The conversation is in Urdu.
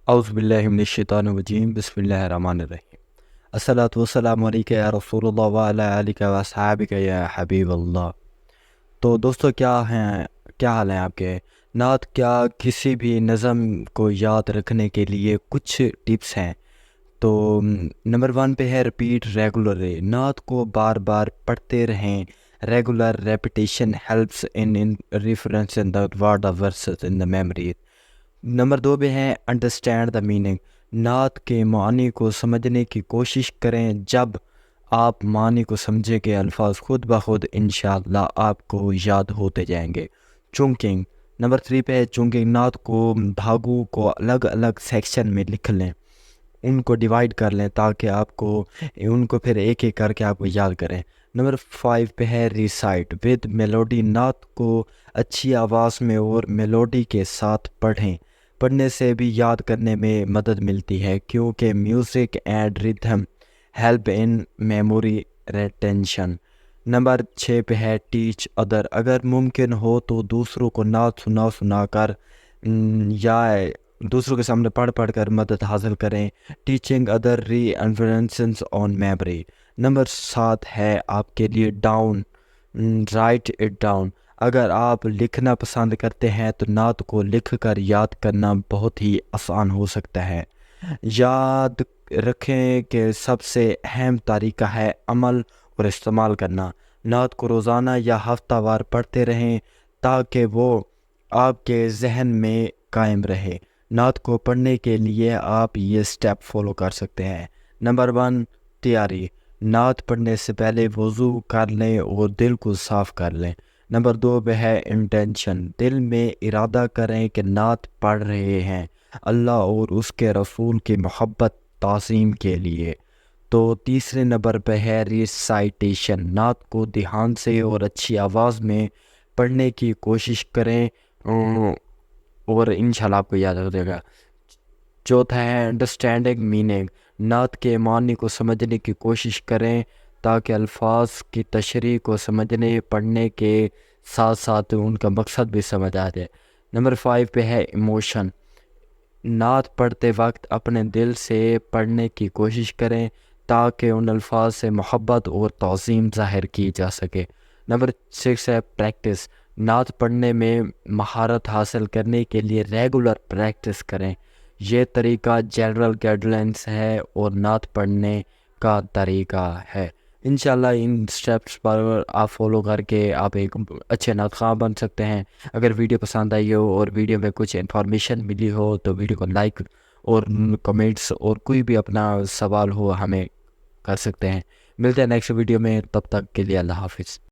اعوذ باللہ من الشیطان الرجیم، بسم اللہ الرحمن الرحیم۔ الصلاۃ والسلام علیکہ یا رسول اللہ وعلی آلہ واصحابہ یا حبیب اللہ۔ تو دوستو کیا حال ہیں آپ کے؟ نعت کیا کسی بھی نظم کو یاد رکھنے کے لیے کچھ ٹپس ہیں؟ تو نمبر 1 پہ ہے ریپیٹ ریگولرلی، نعت کو بار بار پڑھتے رہیں۔ Regular repetition helps in referencing the word of verses in the memory. Number 2 پہ ہے انڈرسٹینڈ دا میننگ، نعت کے معنی کو سمجھنے کی کوشش کریں۔ جب آپ معنی کو سمجھیں کہ الفاظ خود بخود انشاءاللہ آپ کو یاد ہوتے جائیں گے۔ چونکنگ، نمبر 3 پہ ہے چونکنگ، نعت کو بھاگوں کو الگ الگ سیکشن میں لکھ لیں، ان کو ڈیوائیڈ کر لیں تاکہ آپ کو ان کو پھر ایک ایک کر کے آپ کو یاد کریں۔ نمبر 5 پہ ہے ریسائٹ ود میلوڈی، نعت کو اچھی آواز میں اور میلوڈی کے ساتھ پڑھنے سے بھی یاد کرنے میں مدد ملتی ہے، کیونکہ music and rhythm help in memory retention. Number 6 پہ ہے ٹیچ ادر، اگر ممکن ہو تو دوسروں کو نعت سنا کر یا دوسروں کے سامنے پڑھ کر مدد حاصل کریں۔ Teaching other re influencers on memory. Number 7 ہے آپ کے لیے رائٹ اٹ ڈاؤن، اگر آپ لکھنا پسند کرتے ہیں تو نعت کو لکھ کر یاد کرنا بہت ہی آسان ہو سکتا ہے۔ یاد رکھیں کہ سب سے اہم طریقہ ہے عمل اور استعمال کرنا۔ نعت کو روزانہ یا ہفتہ وار پڑھتے رہیں تاکہ وہ آپ کے ذہن میں قائم رہے۔ نعت کو پڑھنے کے لیے آپ یہ سٹیپ فالو کر سکتے ہیں۔ نمبر 1، تیاری، نعت پڑھنے سے پہلے وضو کر لیں اور دل کو صاف کر لیں۔ نمبر 2 پہ ہے انٹینشن، دل میں ارادہ کریں کہ نعت پڑھ رہے ہیں اللہ اور اس کے رسول کی محبت تعظیم کے لیے۔ تو تیسرے نمبر پہ ہے ریسائٹیشن، نعت کو دھیان سے اور اچھی آواز میں پڑھنے کی کوشش کریں اور انشاءاللہ آپ کو یاد ہو جائے گا۔ چوتھا ہے انڈرسٹینڈنگ میننگ، نعت کے معنی کو سمجھنے کی کوشش کریں تاکہ الفاظ کی تشریح کو سمجھنے پڑھنے کے ساتھ ساتھ ان کا مقصد بھی سمجھ آ جائے۔ نمبر 5 پہ ہے ایموشن، نعت پڑھتے وقت اپنے دل سے پڑھنے کی کوشش کریں تاکہ ان الفاظ سے محبت اور تعظیم ظاہر کی جا سکے۔ نمبر 6 ہے پریکٹس، نعت پڑھنے میں مہارت حاصل کرنے کے لیے ریگولر پریکٹس کریں۔ یہ طریقہ جنرل گائیڈ لائنس ہے اور نعت پڑھنے کا طریقہ ہے۔ انشاءاللہ ان سٹیپس پر آپ فالو کر کے آپ ایک اچھے نعت خواں بن سکتے ہیں۔ اگر ویڈیو پسند آئی ہو اور ویڈیو میں کچھ انفارمیشن ملی ہو تو ویڈیو کو لائک اور کمنٹس اور کوئی بھی اپنا سوال ہو ہمیں کر سکتے ہیں۔ ملتے ہیں نیکسٹ ویڈیو میں، تب تک کے لیے اللہ حافظ۔